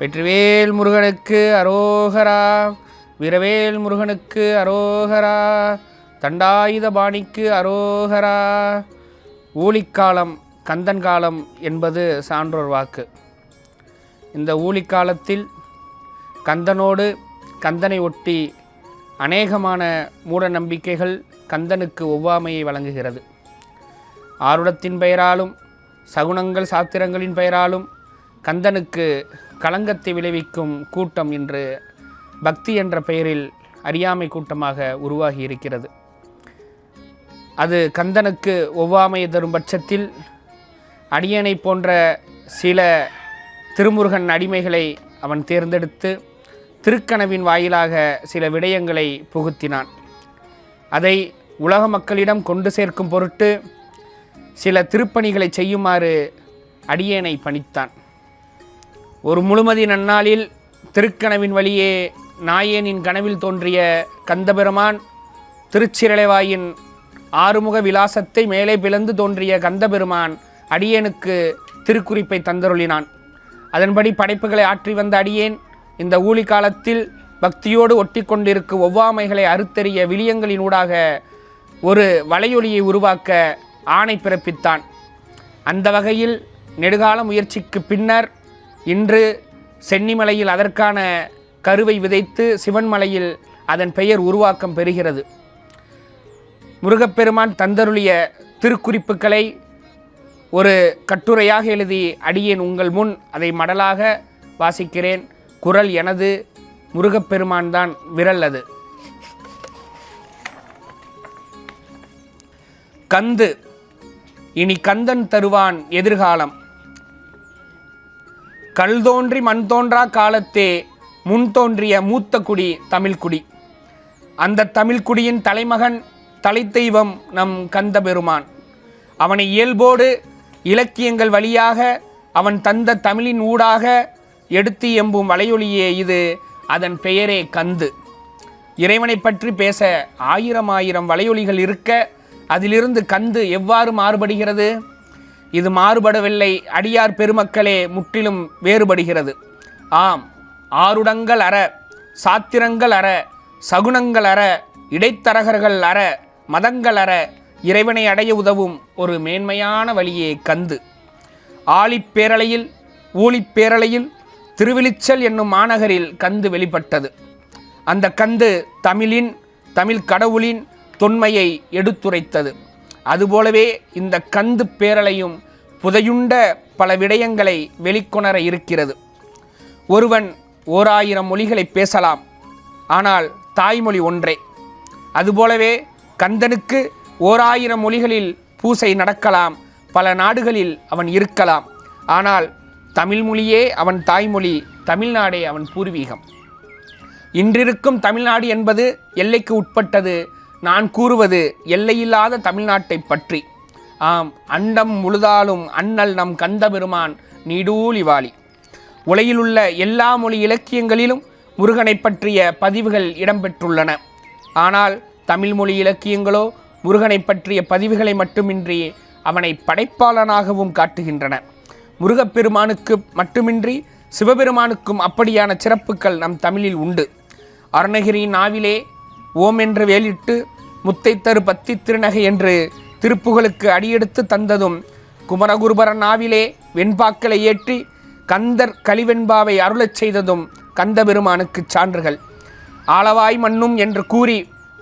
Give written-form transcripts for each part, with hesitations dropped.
வெற்றிவேல் முருகனுக்கு அரோகரா. வீரவேல் முருகனுக்கு அரோகரா. தண்டாயுத பாணிக்கு அரோகரா. ஊழிக்காலம் கந்தன் காலம் என்பது சான்றோர் வாக்கு. இந்த ஊழிக்காலத்தில் கந்தனோடு கந்தனை ஒட்டி அநேகமான மூட நம்பிக்கைகள் கந்தனுக்கு ஒவ்வாமையை வழங்குகிறது. ஆருடத்தின் பெயராலும் சகுனங்கள் சாத்திரங்களின் பெயராலும் கந்தனுக்கு களங்கத்தை விளைவிக்கும் கூட்டம் இன்று பக்தி என்ற பெயரில் அறியாமை கூட்டமாக உருவாகி இருக்கிறது. அது கந்தனுக்கு ஒவ்வாமை தரும் பட்சத்தில் அடியனை போன்ற சில திருமுருகன் அடிமைகளை அவன் தேர்ந்தெடுத்து திருக்கனவின் வாயிலாக சில விடயங்களை புகுத்தினான். அதை உலக மக்களிடம் கொண்டு சேர்க்கும் பொருட்டு சில திருப்பணிகளை செய்யுமாறு அடியேனை பணித்தான். ஒரு முழுமதி நன்னாளில் திருக்கனவின் வழியே நாயேனின் கனவில் தோன்றிய கந்தபெருமான் திருச்சிரளைவாயின் ஆறுமுக விலாசத்தை மேலே பிளந்து தோன்றிய கந்தபெருமான் அடியேனுக்கு திருக்குறிப்பை தந்தருளினான். அதன்படி படைப்புகளை ஆற்றி வந்த அடியேன் இந்த ஊழி காலத்தில் பக்தியோடு ஒட்டி கொண்டிருக்கும் ஒவ்வாமைகளை அறுத்தெறிய விளியங்களின் ஊடாக ஒரு வலையொலியை உருவாக்க ஆணை பிறப்பித்தான். அந்த வகையில் நெடுகால முயற்சிக்கு பின்னர் இன்று சென்னிமலையில் அதற்கான கருவை விதைத்து சிவன்மலையில் அதன் பெயர் உருவாக்கம் பெறுகிறது. முருகப்பெருமான் தந்தருளிய திருக்குறிப்புகளை ஒரு கட்டுரையாக எழுதி அடியேன் உங்கள் முன் அதை மடலாக வாசிக்கிறேன். குரல் எனது, முருகப்பெருமான் தான் விரல் அது. கந்து இனி கந்தன் தருவான் எதிர்காலம். கல் தோன்றி மண் தோன்றா காலத்தே முன் தோன்றிய மூத்த குடி தமிழ்குடி. அந்த தமிழ்குடியின் தலைமகன் தலைத்தெய்வம் நம் கந்தபெருமான். அவனை இயல்போடு இலக்கியங்கள் வழியாக அவன் தந்த தமிழின் ஊடாக எடுத்து எம்பும் வலையொலியே இது. அதன் பெயரே கந்து. இறைவனை பற்றி பேச ஆயிரம் வலையொலிகள் இருக்க அதிலிருந்து கந்து எவ்வாறு மாறுபடுகிறது? இது மாறுபடவில்லை அடியார் பெருமக்களே, முற்றிலும் வேறுபடுகிறது. ஆம், ஆருடங்கள் அற, சாத்திரங்கள் அற, சகுனங்கள் அற, இடைத்தரகர்கள் அற, மதங்கள் அற இறைவனை அடைய உதவும் ஒரு மேன்மையான வழியே கந்து. ஆழிப்பேரலையில் ஊழிப்பேரலையில் திருவிழிச்சல் என்னும் மாநகரில் கந்து வெளிப்பட்டது. அந்த கந்து தமிழ் கடவுளின் தொன்மையை எடுத்துரைத்தது. அதுபோலவே இந்த கந்து பேரலையும் புதையுண்ட பல விடயங்களை வெளிக்கொணர இருக்கிறது. ஒருவன் 1000 மொழிகளை பேசலாம், ஆனால் தாய்மொழி ஒன்றே. அதுபோலவே கந்தனுக்கு 1000 மொழிகளில் பூசை நடக்கலாம், பல நாடுகளில் அவன் இருக்கலாம், ஆனால் தமிழ் மொழியே அவன் தாய்மொழி, தமிழ்நாடே அவன் பூர்வீகம். இன்றிருக்கும் தமிழ்நாடு என்பது எல்லைக்கு உட்பட்டது. நான் கூறுவது எல்லையில்லாத தமிழ்நாட்டை பற்றி. ஆம், அண்டம் முழுதாலும் அண்ணல் நம் கந்தபெருமான் நீடூழிவாளி. உலகிலுள்ள எல்லா மொழி இலக்கியங்களிலும் முருகனை பற்றிய பதிவுகள் இடம்பெற்றுள்ளன. ஆனால் தமிழ் மொழி இலக்கியங்களோ முருகனை பற்றிய பதிவுகளை மட்டுமின்றி அவனை படைப்பாளனாகவும் காட்டுகின்றன. முருகப்பெருமானுக்கு மட்டுமின்றி சிவபெருமானுக்கும் அப்படியான சிறப்புகள் நம் தமிழில் உண்டு. அருணகிரியின் நாவிலே ஓம் என்று வேலிட்டு முத்தை தரு பத்தி திருநகை என்று திருப்புகளுக்கு அடியெடுத்து தந்ததும், குமரகுருபரன் நாவிலே வெண்பாக்களை ஏற்றி கந்தர் கலிவெண்பாவை அருளச் செய்ததும் கந்தபெருமானுக்கு சான்றுகள். ஆளவாய் மன்னும் என்று கூறி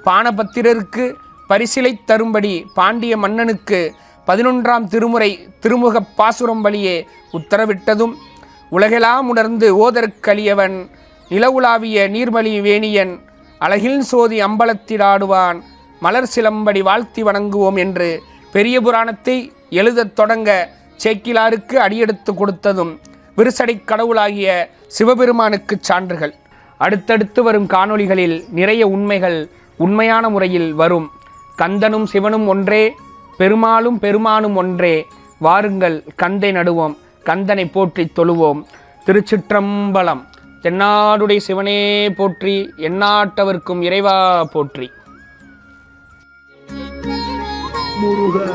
பானபத்திரருக்கு பரிசிலை தரும்படி பாண்டிய மன்னனுக்கு 11ஆம் திருமுறை திருமுக பாசுரம் வழியே உத்தரவிட்டதும், உலகெல்லாம் உணர்ந்து ஓதற்கலியவன் நிலவுலாவிய நீர்மலி வேணியன் அழகில் சோதி அம்பலத்திலாடுவான் மலர் சிலம்படி வாழ்த்தி வணங்குவோம் என்று பெரிய புராணத்தை எழுதத் தொடங்க சேக்கிலாருக்கு அடியெடுத்து கொடுத்ததும் விருசடை கடவுளாகிய சிவபெருமானுக்கு சான்றுகள். அடுத்தடுத்து வரும் காணொளிகளில் நிறைய உண்மைகள் உண்மையான முறையில் வரும். கந்தனும் சிவனும் ஒன்றே, பெருமாளும் பெருமானும் ஒன்றே. வாருங்கள் கந்தை நடுவோம், கந்தனை போற்றி தொழுவோம். திருச்சிற்றம்பலம். தென்னாடுடைய சிவனே போற்றி, எந்நாட்டவர்க்கும் இறைவா போற்றி. முருகா.